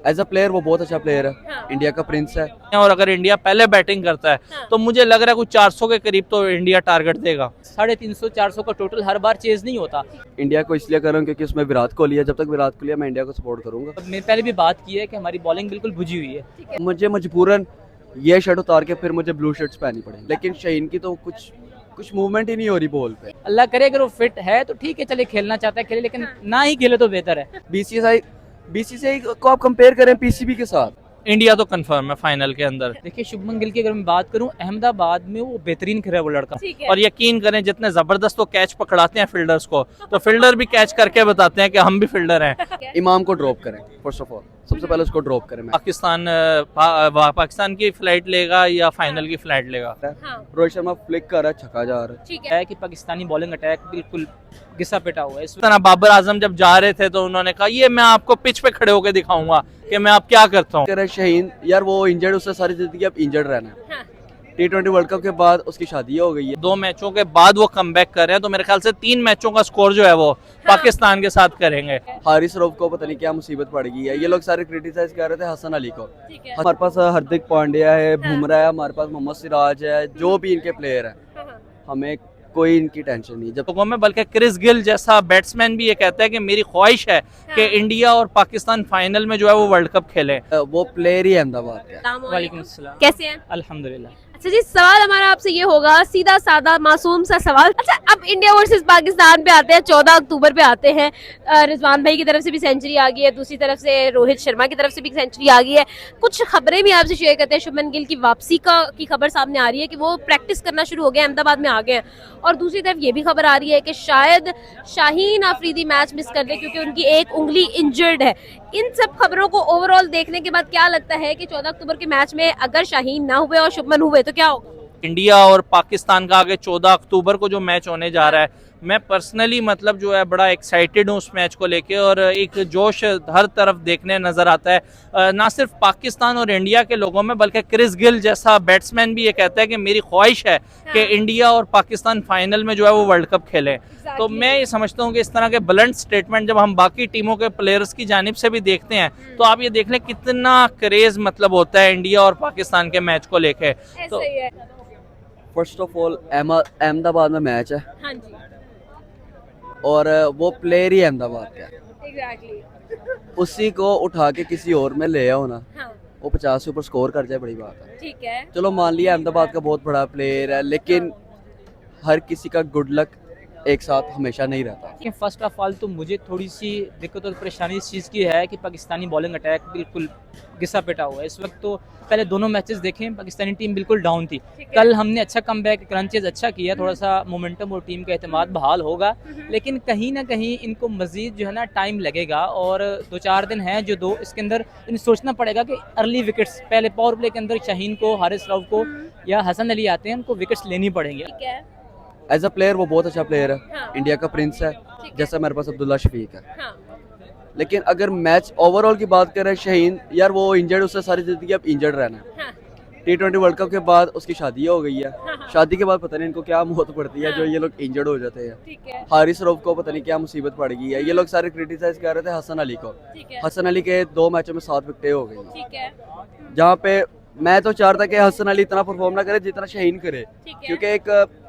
As a player वो बहुत अच्छा प्लेयर है। हाँ। इंडिया का प्रिंस है। और अगर इंडिया पहले बैटिंग करता है हाँ। तो मुझे लग रहा है कुछ 400 के करीब तो इंडिया टारगेट देगा। 350-400 का टोटल हर बार चेज नहीं होता। इंडिया को इसलिए कर रहा हूँ क्योंकि उसमें विराट कोहली है। जब तक विराट कोहली है मैं इंडिया को सपोर्ट करूंगा। मैंने पहले भी बात की है कि हमारी बॉलिंग बिल्कुल बुझी हुई है। मुझे मजबूरन ये शर्ट उतार के फिर मुझे ब्लू शर्ट्स पहननी पड़ेगी, लेकिन शाहीन की तो कुछ मूवमेंट ही नहीं हो रही बॉल पे। अल्लाह करे अगर वो फिट है तो ठीक है, चले खेलना चाहता है खेले, लेकिन ना ही खेले तो बेहतर है। बीसीसीआई को आप कंपेयर करें पीसीबी के साथ। इंडिया तो कंफर्म है फाइनल के अंदर। देखिए शुभमन गिल की अगर मैं बात करूं, अहमदाबाद में वो बेहतरीन खेला है वो लड़का। ठीक है। और यकीन करें जितने जबरदस्त वो कैच पकड़ाते हैं फील्डर्स को, तो फील्डर भी कैच करके बताते हैं कि हम भी फील्डर हैं। इमाम को ड्रॉप करें, फर्स्ट ऑफ ऑल सबसे पहले उसको ड्रॉप करें। पाकिस्तान की फ्लाइट लेगा या फाइनल की फ्लाइट लेगा। हाँ। रोहित शर्मा फ्लिक कर रहा है, छक्का जा रहा है। ठीक है। है कि पाकिस्तानी बॉलिंग अटैक बिल्कुल घिसा पिटा हुआ है इस इस तरह बाबर आजम जब जा रहे थे तो उन्होंने कहा ये मैं आपको पिच पे खड़े होकर दिखाऊंगा कि मैं आप क्या करता हूँ। कह रहे शाहीन यार वो इंजर्ड, उससे सारी जिंदगी अब इंजर्ड रहना है। हाँ। T20 वर्ल्ड कप के बाद उसकी शादी हो गई है। 2 मैचों के बाद वो कमबैक कर रहे हैं, तो मेरे ख्याल से 3 मैचों का स्कोर जो है वो पाकिस्तान के साथ करेंगे। हारिस रऊफ को पता नहीं क्या मुसीबत पड़ गई है। ये लोग सारे क्रिटिसाइज कर रहे थे हसन अली को। ठीक है। हमारे पास हार्दिक पांड्या है, बुमराह है, हमारे पास मोहम्मद सिराज है, जो भी इनके प्लेयर हैं, हाँ। हमें कोई इनकी टेंशन नहीं। जब लोगों में बल्कि क्रिस गिल जैसा बैट्समैन भी ये कहता है कि मेरी ख्वाहिश है कि इंडिया और पाकिस्तान फाइनल में जो है वो वर्ल्ड कप खेले। वो प्लेयर ही अहमदाबाद का है। वालेकुम अस्सलाम। कैसे हैं? अल्हम्दुलिल्लाह। अच्छा जी, सवाल हमारा आपसे ये होगा, सीधा साधा मासूम सा सवाल। अच्छा, अब इंडिया वर्सेस पाकिस्तान पे आते हैं, 14 अक्टूबर पे आते हैं। रिजवान भाई की तरफ से भी सेंचुरी आ गई है, दूसरी तरफ से रोहित शर्मा की तरफ से भी सेंचुरी आ गई है। कुछ खबरें भी आपसे शेयर करते हैं। शुभमन गिल की वापसी की खबर सामने आ रही है कि वो प्रैक्टिस करना शुरू हो गए, अहमदाबाद में आ गए हैं। और दूसरी तरफ ये भी खबर आ रही है कि शायद शाहीन आफरीदी मैच मिस कर ले क्योंकि उनकी एक उंगली इंजर्ड है। इन सब खबरों को ओवरऑल देखने के बाद क्या लगता है कि 14 अक्टूबर के मैच में अगर शाहीन ना हुए और शुभमन हुए तो क्या होगा? इंडिया और पाकिस्तान का आगे 14 अक्टूबर को जो मैच होने जा रहा है, मैं पर्सनली मतलब जो है बड़ा एक्साइटेड हूँ उस मैच को लेके, और एक जोश हर तरफ देखने नजर आता है, ना सिर्फ पाकिस्तान और इंडिया के लोगों में बल्कि क्रिस गिल जैसा बैट्समैन भी ये कहता है कि मेरी ख्वाहिश है कि इंडिया और पाकिस्तान फाइनल में जो है वो वर्ल्ड कप खेलें। तो मैं ये समझता हूँ कि इस तरह के ब्लंट स्टेटमेंट जब हम बाकी टीमों के प्लेयर्स की जानिब से भी देखते हैं तो आप ये देख लें कितना क्रेज मतलब होता है इंडिया और पाकिस्तान के मैच को लेके। तो ऐसा ही है। फर्स्ट ऑफ ऑल अहमदाबाद में मैच है हाँ जी, और वो प्लेयर ही अहमदाबाद का है। एग्जैक्टली। उसी को उठा के किसी और में ले आओ ना, हाँ। वो 50 से ऊपर स्कोर कर जाए, बड़ी बात है। ठीक है। चलो मान लिया अहमदाबाद का बहुत बड़ा प्लेयर है, लेकिन हर किसी का गुड लक एक साथ हमेशा नहीं रहता। फर्स्ट ऑफ ऑल तो मुझे थोड़ी सी दिक्कत और परेशानी इस चीज़ की है कि पाकिस्तानी बॉलिंग अटैक बिल्कुल घिसा पिटा हुआ है इस वक्त। तो पहले दोनों मैचेस देखें, पाकिस्तानी टीम बिल्कुल डाउन थी। कल हमने अच्छा कमबैक, क्रंचेज अच्छा किया, थोड़ा सा मोमेंटम और टीम का एतमाद बहाल होगा, लेकिन कहीं ना कहीं इनको मजीद जो है ना टाइम लगेगा। और 2-4 दिन हैं जो दो, इसके अंदर इन्हें सोचना पड़ेगा कि अर्ली विकेट्स पहले पावर प्ले के अंदर शाहीन को, हारिस रऊफ को या हसन अली आते हैं, उनको विकेट्स लेनी पड़ेंगी। ठीक है। एज अ प्लेयर वो बहुत अच्छा प्लेयर है। हाँ। इंडिया का प्रिंस है, जैसा मेरे पास अब्दुल्ला शफीक है। हाँ। लेकिन अगर मैच ओवरऑल की बात करें, शाहीन यार वो इंजर्ड, उससे सारी जिंदगी अब इंजर्ड रहना है। हाँ। T20 वर्ल्ड कप के बाद उसकी शादी हो गई है। हाँ। शादी के बाद पता नहीं इनको क्या मौत पड़ती है जो ये लोग इंजर्ड हो जाते हैं। ठीक है। हारिस रऊफ को पता नहीं क्या मुसीबत पड़ गई है। ये लोग सारे क्रिटिसाइज कर रहे थे हसन अली को। ठीक है। हसन अली के 2 मैचों में 7 विकेटें हो गई, ठीक है। जहाँ पे मैं तो चाहता कि हसन अली इतना परफॉर्म ना करे जितना शाहीन करे, ठीक है। क्योंकि एक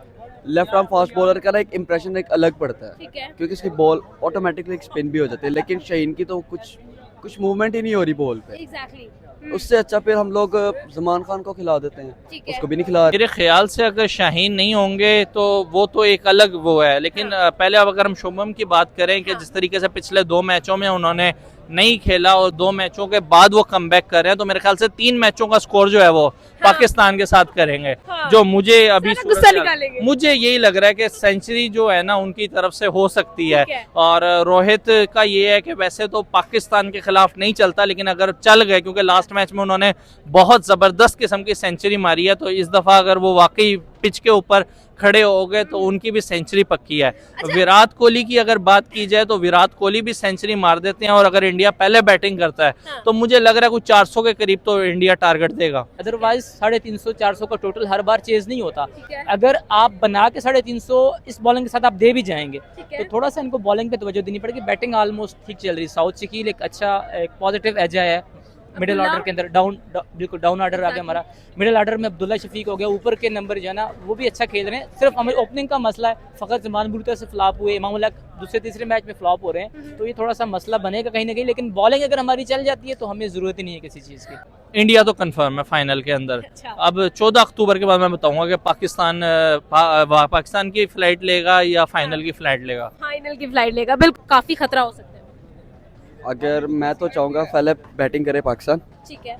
लेफ्ट आर्म फास्ट बॉलर का ना एक इंप्रेशन एक अलग पड़ता है, ठीक है। क्योंकि उसकी बॉल ऑटोमेटिकली स्पिन भी हो जाती है। लेकिन शाहीन की तो कुछ मूवमेंट ही नहीं हो रही बॉल पे। एग्जैक्टली। उससे अच्छा फिर हम लोग जमान खान को खिला देते हैं, ठीक है। उसको भी नहीं खिला। मेरे ख्याल से अगर शाहीन नहीं होंगे तो वो तो एक अलग वो है, लेकिन पहले अब अगर हम शुभम की बात करें कि जिस तरीके से पिछले 2 मैचों में उन्होंने नहीं खेला और 2 मैचों के बाद वो कमबैक कर रहे हैं, तो मेरे ख्याल से 3 मैचों का स्कोर जो है वो पाकिस्तान के साथ करेंगे। हाँ। जो मुझे अभी सारा गुस्सा निकालेंगे। मुझे यही लग रहा है कि सेंचुरी जो है ना उनकी तरफ से हो सकती है। ठीक है। और रोहित का ये है कि वैसे तो पाकिस्तान के खिलाफ नहीं चलता, लेकिन अगर चल गए, क्योंकि लास्ट मैच में उन्होंने बहुत जबरदस्त किस्म की सेंचुरी मारी है, तो इस दफा अगर वो वाकई पिच के ऊपर खड़े हो गए तो उनकी भी सेंचुरी पक्की है। विराट कोहली की अगर बात की जाए तो विराट कोहली भी सेंचुरी मार देते हैं, और अगर इंडिया पहले बैटिंग करता है तो मुझे लग रहा है कुछ 400 के करीब तो इंडिया टारगेट देगा। अदरवाइज 350-400 का टोटल हर बार चेज नहीं होता। ठीक है। अगर आप बना के 350 इस बॉलिंग के साथ आप दे भी जाएंगे ठीक है। तो थोड़ा सा इनको बॉलिंग पे तवज्जो देनी पड़ेगी। बैटिंग ऑलमोस्ट ठीक चल रही। साउथ शकील एक अच्छा एक पॉजिटिव एज है, मिडिल अब्दुल्ला? ऑर्डर के अंदर बिल्कुल डाउन ऑर्डर आ गया हमारा। मिडिल ऑर्डर में अब्दुल्ला शफीक हो गया, ऊपर के नंबर जो है ना वो भी अच्छा खेल रहे हैं। सिर्फ हमारी ओपनिंग का मसला है, फ़खर जमान बुरी तरह से फ्लॉप हुए, इमाम उल हक दूसरे तीसरे मैच में फ्लॉप हो रहे हैं, तो ये थोड़ा सा मसला बनेगा कहीं ना कहीं। लेकिन बॉलिंग अगर हमारी चल जाती है तो हमें ज़रूरत ही नहीं है किसी चीज़ की। इंडिया तो कंफर्म है फाइनल के अंदर। अच्छा। अब 14 अक्टूबर के बाद मैं बताऊंगा कि पाकिस्तान की फ्लाइट लेगा या फाइनल की फ्लाइट लेगा। फाइनल की फ्लाइट लेगा, बिल्कुल काफी खतरा हो सकता है। अगर मैं तो चाहूँगा पहले बैटिंग करे पाकिस्तान, ठीक है,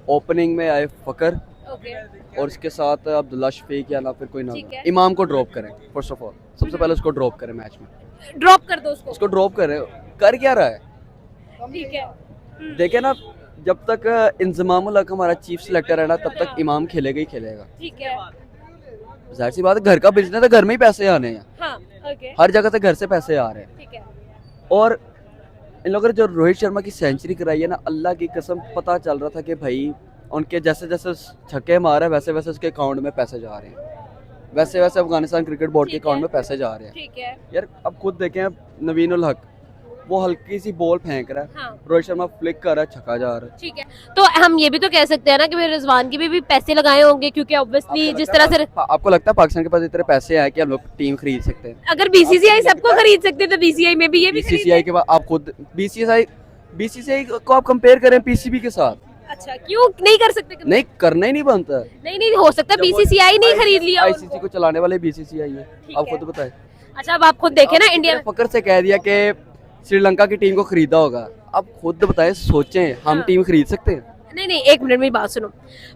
ओपनिंग में आए फ़खर ओके, और इसके साथ अब्दुल्ला शफीक या ना फिर कोई ना ठीक है। इमाम को ड्रॉप करें। फर्स्ट ऑफ ऑल सबसे पहले उसको ड्रॉप करें मैच में, ड्रॉप कर दो उसको। उसको ड्रॉप करें। कर क्या रहा है ठीक है, देखे ना, जब तक इंजमामुल हक हमारा चीफ सिलेक्टर है ना तब तक हाँ। इमाम खेलेगा ही खेलेगा। ठीक है, जाहिर सी बात है, घर का बिजनेस है, घर में ही पैसे आने हैं, हाँ, ओके, हर जगह से घर से पैसे आ रहे हैं। ठीक है, और इन लोगों ने जो रोहित शर्मा की सेंचुरी कराई है ना, अल्लाह की कसम पता चल रहा था कि भाई उनके जैसे जैसे छक्के मारे वैसे वैसे उसके अकाउंट में पैसे जा रहे हैं, वैसे वैसे अफगानिस्तान क्रिकेट बोर्ड के ठीक है। अकाउंट में पैसे जा रहे हैं। ठीक है, यार अब खुद देखें, अब नवीन उल हक वो हल्की सी बॉल फेंक रहा है, हाँ, रोहित शर्मा फ्लिक कर रहा है, छक्का जा रहा है। ठीक है। तो हम ये भी तो कह सकते हैं ना कि फिर रिजवान की भी पैसे लगाए होंगे, क्योंकि ऑब्वियसली जिस तरह से आपको लगता है पाकिस्तान के पास इतने पैसे हैं कि हम लोग टीम खरीद सकते हैं? अगर बीसीसीआई सबको खरीद सकते तो बीसीसीआई में भी ये भी बीसीसीआई के बाद आप खुद बीसीसीआई को आप कंपेयर करें पीसीबी के साथ, अच्छा, क्यों नहीं कर सकते? नहीं करना ही नहीं बनता। नहीं नहीं हो सकता, बीसीसीआई नहीं खरीद लिया आईसीसी उनको। को चलाने वाले बीसीसीआई है, ठीक आप है। खुद बताएं। अच्छा, अब आप खुद देखें ना, इंडिया में फकर से कह दिया कि श्रीलंका की टीम को खरीदा होगा, अब खुद बताएं, सोचें हम हाँ। टीम खरीद सकते हैं? नहीं नहीं, एक मिनट मेरी बात सुनो।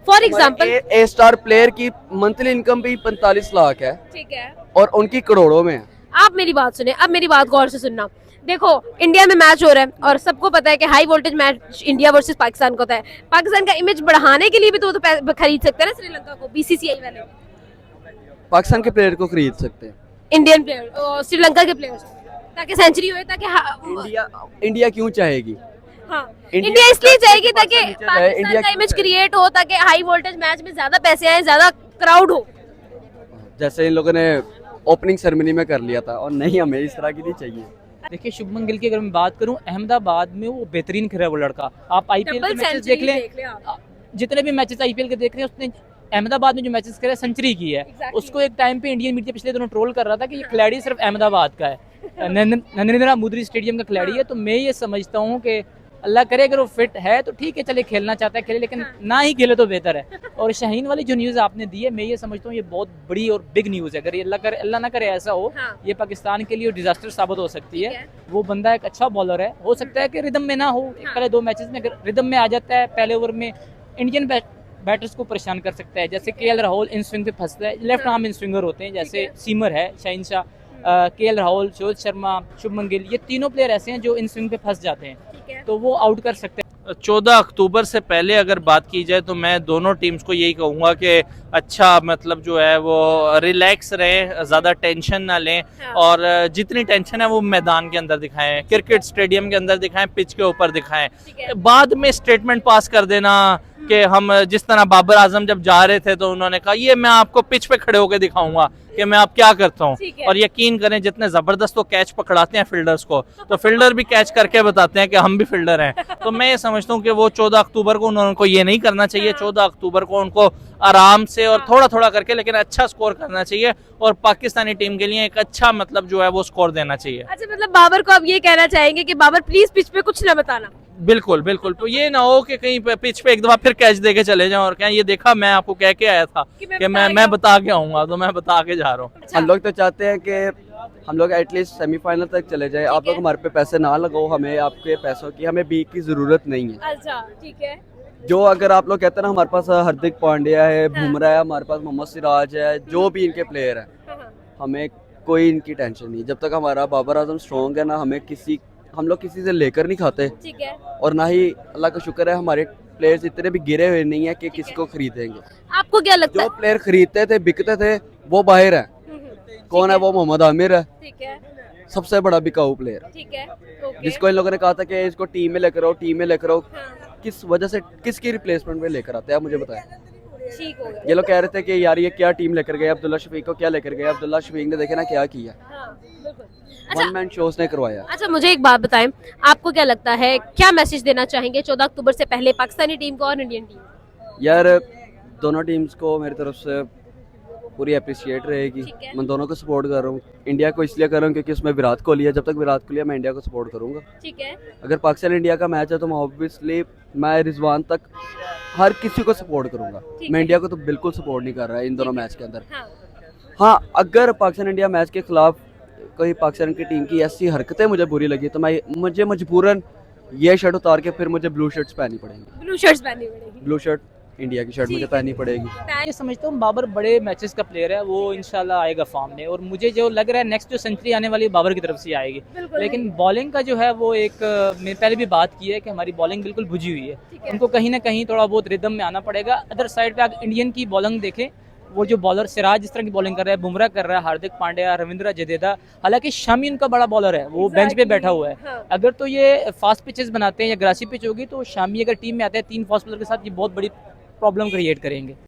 For example, A star player की मंथली इनकम भी 45 लाख है ठीक है, और उनकी करोड़ों में है। आप मेरी बात सुने, अब मेरी बात गौर से सुनना। देखो, इंडिया में मैच हो रहा है और सबको पता है कि high voltage match India versus Pakistan का होता है। पाकिस्तान का इमेज बढ़ाने के लिए भी तो खरीद सकते हैं ना श्रीलंका को, बीसीसीआई वाले पाकिस्तान के प्लेयर को खरीद सकते हैं, इंडियन प्लेयर, श्रीलंका के प्लेयर्स, ताकि सेंचुरी हो, ताकि इंडिया क्यों चाहेगी? हाँ, इंडिया इंडिया इसलिए चाहेगी ताकि पाकिस्तान पाकिस्तान इंडिया का इमेज क्यों क्रिएट हो, ताकि हाई वोल्टेज मैच में ज्यादा पैसे आए, ज्यादा क्राउड हो। जैसे इन लोगों ने ओपनिंग सेरेमनी में कर लिया था, और नहीं, हमें इस तरह की नहीं चाहिए। देखिए, शुभमन गिल की अगर मैं बात करूं, अहमदाबाद में वो बेहतरीन खेला है वो लड़का। आप आईपीएल के डबल मैचेस सेंचुरी देख लें, आप। जितने भी मैचेस आईपीएल के देख रहे हैं, उसने अहमदाबाद में जो मैचेस करे सेंचुरी की है। Exactly. उसको एक टाइम पे इंडियन मीडिया पिछले दिनों ट्रोल कर रहा था कि ये खिलाड़ी सिर्फ अहमदाबाद का है, नरेंद्र मोदी स्टेडियम का खिलाड़ी है। तो मैं ये समझता हूँ कि अल्लाह करे अगर वो फिट है तो ठीक है, चले खेलना चाहता है खेले, लेकिन ना ही खेले तो बेहतर है। और शाहीन वाली जो न्यूज़ आपने दी है, मैं ये समझता हूँ ये बहुत बड़ी और बिग न्यूज़ है। अगर ये अल्लाह ना करे ऐसा हो, हाँ। ये पाकिस्तान के लिए डिजास्टर साबित हो सकती ठीक है। है। वो बंदा एक अच्छा बॉलर है, हो सकता है कि रिदम में ना हो, हाँ। पहले 2 मैचेस में अगर रिदम में आ जाता है, पहले ओवर में इंडियन बैटर्स को परेशान कर सकता है। जैसे केएल राहुल इन स्विंग पे फंसता है, लेफ्ट आर्म इन स्विंगर होते हैं, जैसे सीमर है, शाहीन शाह, केएल राहुल, रोहित शर्मा, शुभमन गिल, ये तीनों प्लेयर ऐसे हैं जो इन स्विंग पे फंस जाते हैं, ठीक है, तो वो आउट कर सकते हैं। 14 अक्टूबर से पहले अगर बात की जाए तो मैं दोनों टीम्स को यही कहूँगा कि अच्छा मतलब जो है वो रिलैक्स रहें, ज़्यादा टेंशन ना लें, हाँ। और जितनी टेंशन है वो मैदान के अंदर दिखाएं, क्रिकेट स्टेडियम के अंदर दिखाएं, पिच के ऊपर दिखाएं। ठीक है। बाद में स्टेटमेंट पास कर देना कि हम, जिस तरह बाबर आजम जब जा रहे थे तो उन्होंने कहा ये मैं आपको पिच पे खड़े होकर दिखाऊंगा कि मैं आप क्या करता हूँ, ठीक है। और यकीन करें जितने जबरदस्त वो कैच पकड़ाते हैं फील्डर्स को, तो फील्डर भी कैच करके बताते हैं कि हम भी फील्डर हैं। तो मैं ये समझता हूँ कि वो 14 अक्टूबर को उनको ये नहीं करना चाहिए। 14 अक्टूबर को उनको आराम से और थोड़ा थोड़ा करके लेकिन अच्छा स्कोर करना चाहिए, और पाकिस्तानी टीम के लिए एक अच्छा मतलब जो है वो स्कोर देना चाहिए। अच्छा, मतलब बाबर को आप ये कहना चाहेंगे कि बाबर प्लीज पिच पे कुछ ना बताना। बिल्कुल बिल्कुल, तो ये ना हो कि कहीं पे पिच पे एक दफा फिर कैच दे के चले जाएं और कहें ये देखा मैं आपको कह के आया था कि कि मैं बता के आऊंगा, तो मैं बता के जा रहा हूँ। अच्छा, हम लोग तो चाहते हैं कि हम लोग एटलीस्ट सेमीफाइनल तक चले जाए। आप लोग हमारे पे पैसे ना लगाओ, हमें आपके पैसों की, हमें बीक की जरूरत नहीं है। अच्छा, ठीक है, जो अगर आप लोग कहते हैं ना हमारे पास हार्दिक पांड्या है, बुमराह है, हमारे पास मोहम्मद सिराज है, जो भी इनके प्लेयर हैं, हाँ, हाँ, हमें कोई इनकी टेंशन नहीं। जब तक हमारा बाबर आजम स्ट्रॉन्ग है ना, हम लोग किसी से लेकर नहीं खाते, ठीक है। और ना ही अल्लाह का शुक्र है हमारे प्लेयर्स इतने भी गिरे हुए नहीं है कि किसी को खरीदेंगे। आपको क्या लगता जो है? प्लेयर खरीदते थे, बिकते थे, वो बाहर है। कौन है वो? मोहम्मद आमिर है, ठीक है, सबसे बड़ा बिकाऊ प्लेयर, ठीक है, ओके, जिसको इन लोगों ने कहा था कि इसको टीम में लेकर आओ, टीम में लेकर आओ। हाँ, किस वजह से, किसकी रिप्लेसमेंट में लेकर आते हैं आप मुझे बताएं। ठीक हो गया। ये लोग कह रहे थे कि यार ये क्या टीम लेकर गए, अब्दुल्ला शफीक को क्या लेकर गए। अब्दुल्ला शफीक ने देखे ना क्या किया। हाँ, बिल्कुल। अच्छा। वन मैन शो उसने करवाया। अच्छा मुझे एक बात बताएं, आपको क्या लगता है, क्या मैसेज देना चाहेंगे 14 अक्टूबर से पहले पाकिस्तानी टीम को और इंडियन टीम को? यार दोनों टीम्स को मेरी तरफ से पूरी अप्रिशिएट रहेगी। ठीक है। मैं दोनों को सपोर्ट कर रहा हूँ। इंडिया को इसलिए कर रहा हूँ क्योंकि उसमें विराट कोहली है। जब तक विराट कोहली है मैं इंडिया को सपोर्ट करूँगा। ठीक है। अगर पाकिस्तान इंडिया का मैच है तो मैं ऑब्वियसली मैं रिजवान तक हर किसी को सपोर्ट करूँगा। ठीक मैं है। इंडिया को तो बिल्कुल सपोर्ट नहीं कर रहा है इन दोनों ठीक है। मैच के अंदर। हाँ। हाँ, अगर पाकिस्तान इंडिया मैच के खिलाफ कोई पाकिस्तान की टीम की ऐसी हरकतें मुझे बुरी लगी तो मुझे मजबूरन ये शर्ट उतार के फिर मुझे ब्लू शर्ट्स पहननी पड़ेंगी। ब्लू शर्ट्स पहननी पड़ेगी। ब्लू शर्ट इंडिया की शर्ट मुझे ठीक है। पहननी पड़ेगी। मैं समझता हूँ बाबर बड़े मैचेस का प्लेयर है, वो इंशाल्लाह आएगा फॉर्म में, और मुझे जो लग रहा है नेक्स्ट जो सेंचुरी आने वाली है बाबर की तरफ से आएगी। बिल्कुल। लेकिन बॉलिंग का जो है वो एक मैंने पहले भी बात की है कि हमारी बॉलिंग बिल्कुल बुझी हुई ठीक है, है। उनको कहीं ना कहीं थोड़ा बहुत रिदम में आना पड़ेगा। अदर साइड पे आप इंडियन की बॉलिंग देखें, वो जो बॉलर सिराज जिस तरह की बॉलिंग कर रहा है, बुमराह कर रहा है, हार्दिक पांड्या, रविंद्र जडेजा, हालांकि शमी उनका बड़ा बॉलर है, वो बेंच पे बैठा हुआ है। हाँ। अगर तो ये फास्ट पिचेस बनाते हैं या ग्रासी पिच होगी तो शामी अगर टीम में आते हैं 3 फास्ट बॉलर के साथ, ये बहुत बड़ी प्रॉब्लम क्रिएट करेंगे।